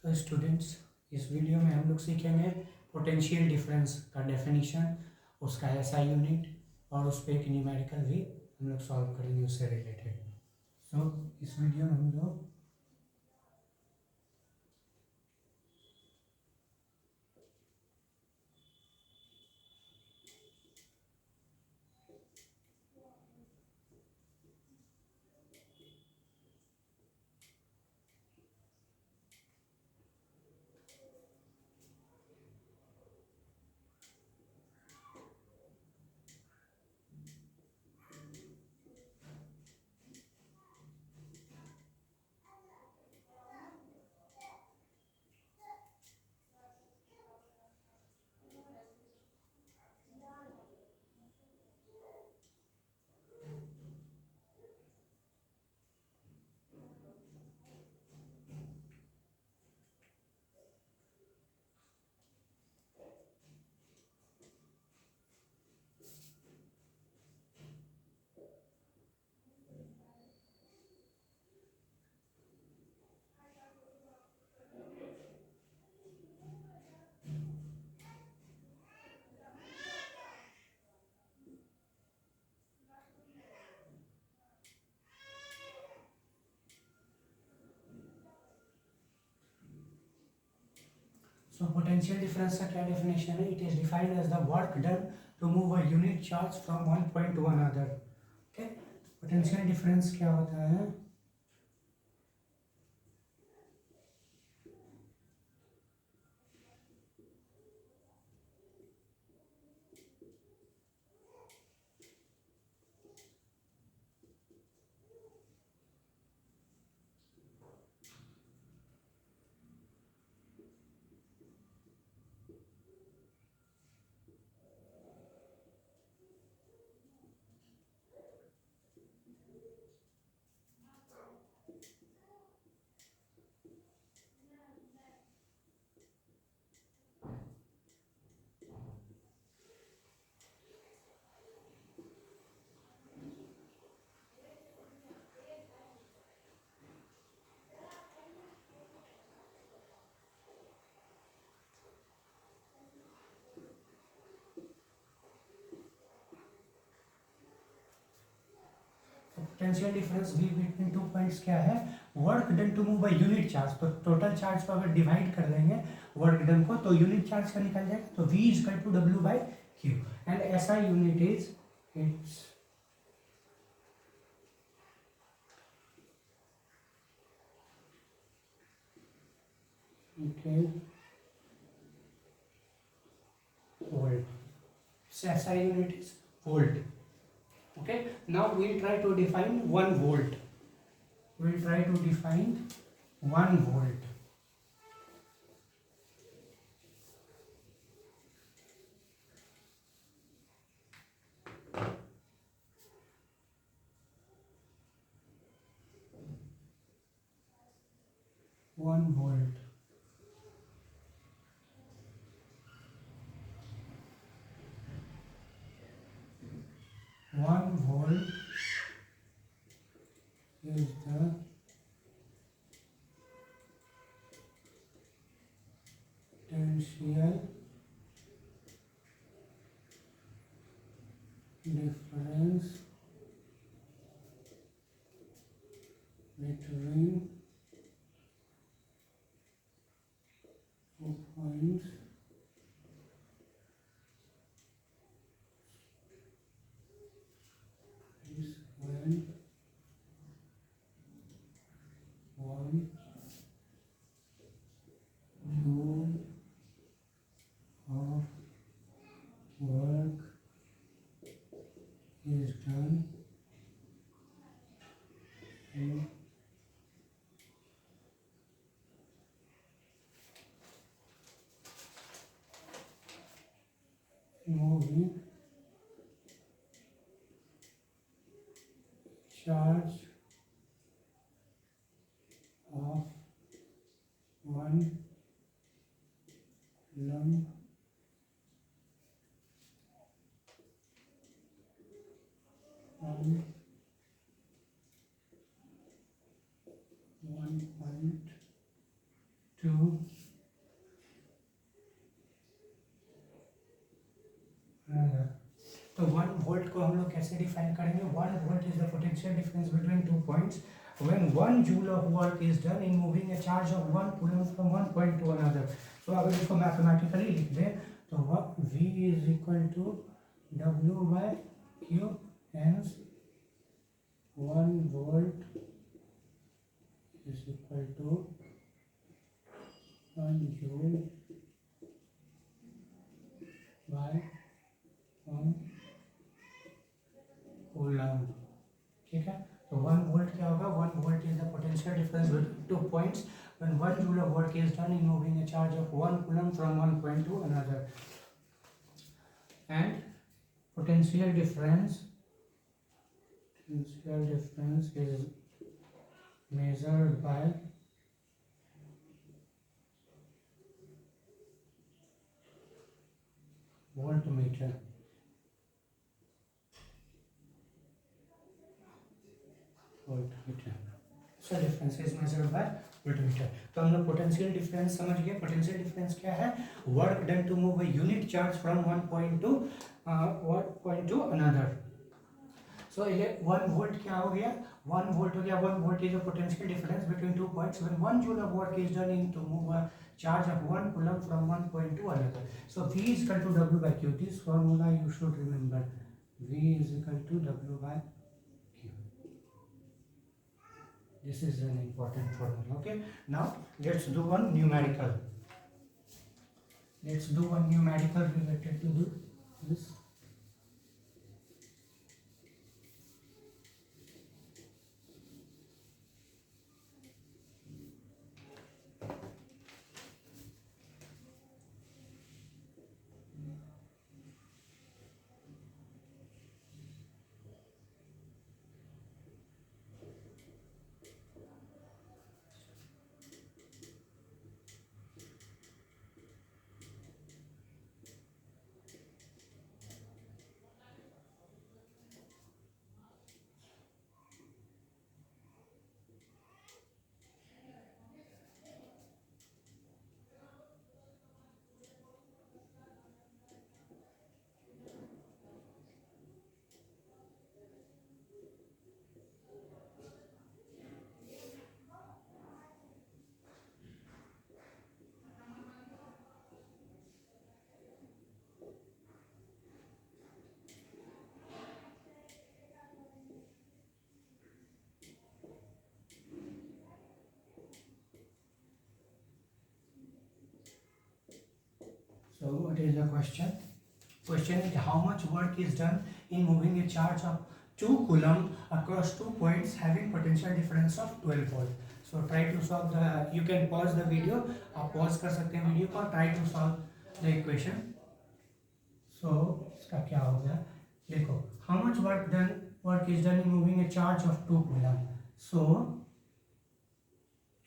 तो स्टूडेंट्स, इस वीडियो में हम लोग सीखेंगे पोटेंशियल डिफरेंस का डेफिनेशन, उसका एसआई यूनिट और उस पर एक न्यूमेरिकल भी हम लोग सॉल्व करेंगे उससे रिलेटेड। सो इस वीडियो में हम लोग पोटेंशियल डिफरेंस का क्या डेफिनेशन है? It is defined as the work done to move a unit charge from one point to another. Okay, potential difference क्या होता है? Potential difference V between two points क्या है? Work done to move a unit charge. तो total charge को अगर divide कर देंगे वर्क डन को तो यूनिट चार्ज का निकल जाएगा, तो V is equal to W by Q and ऐसा unit is its volt. So SI unit is volt. Okay, now we'll try to define 1 volt. We'll try to define 1 volt. One volt. One volt is the potential difference between two points is when one joule of work is done in moving charge of one lump from one point another. तो 1 volt को हम लोग कैसे define करेंगे? 1 volt is the potential difference between two points when 1 joule of work is done in moving a charge of 1 coulomb from one point to another. So अगर इसको mathematically लिख दें तो V is equal to W by Q, hence 1 volt is equal to 1 joule by 1 coulomb. ठीक है, तो 1 volt क्या होगा? 1 volt is the potential difference between two points when 1 joule of work is done in moving a charge of 1 coulomb from one point to another. And potential difference is measured by voltmeter. So difference is measured by voltmeter. तो हम लोग potential difference समझ गए. Potential difference क्या है? Work done to move a unit charge from one point to another. So ये 1 volt क्या हो गया? 1 वोल्ट हो गया. 1 volt is the potential difference between two points when 1 joule of work is done in to move a charge of 1 coulomb from one point to another. So V is equal to W by Q. This formula you should remember. V is equal to W by Q. This is an important formula. Okay. Now let's do one numerical. Related to this. So what is the question? Question is how much work is done in moving a charge of 2 coulomb across 2 points having potential difference of 12 volt. So try to solve the. You can pause the video. आप pause कर सकते हैं video को. Try to solve the equation. So इसका क्या हो गया? देखो how much work is done in moving a charge of 2 coulomb. So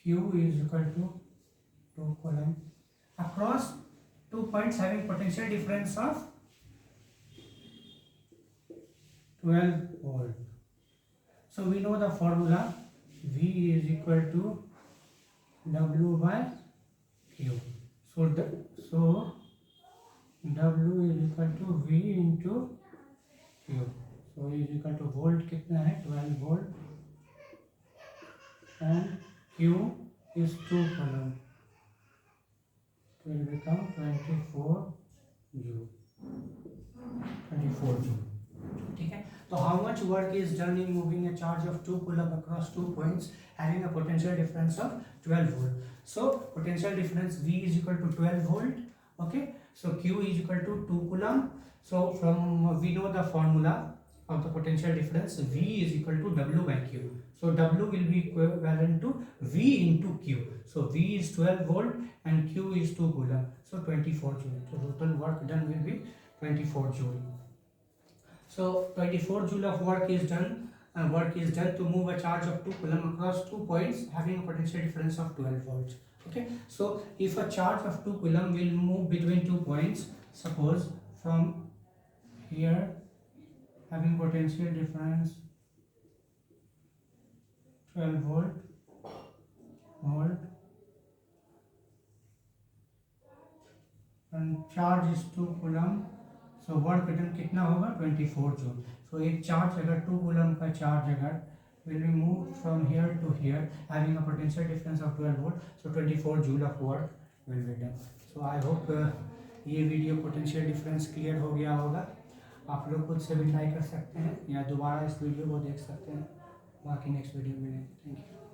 Q is equal to 2 coulomb across 2 points having potential difference of 12 volt. So we know the formula. V is equal to W by Q. So W is equal to V into Q. So is equal to volt कितना है? 12 volt and Q is 2 coulomb. Will become 24 joule. ठीक है. तो how much work is done in moving a charge of 2 coulomb across 2 points having a potential difference of 12 volt. So potential difference V is equal to 12 volt. Okay. So Q is equal to 2 coulomb. So from we know the formula of the potential difference. V is equal to W by Q. So W will be equivalent to V into Q. So V is 12 volt and Q is 2 coulomb. So 24 joule. So total work done will be 24 joule. So 24 joule of work is done. Work is done to move a charge of 2 coulomb across 2 points having a potential difference of 12 volts. Okay. So if a charge of 2 coulomb will move between 2 points, suppose from here having potential difference 12 volt charge is 2 coulomb, so work done कितना होगा 24 joule. सो एक charge अगर 2 coulomb का charge अगर will be moved from here to here having a potential difference of 12 volt, so 24 joule of work will be done. So I hope ये video potential difference clear हो गया होगा। आप लोग खुद से भी ट्राई कर सकते हैं या दोबारा इस वीडियो को देख सकते हैं। बाकी नेक्स्ट वीडियो में मिलेंगे। Thank you.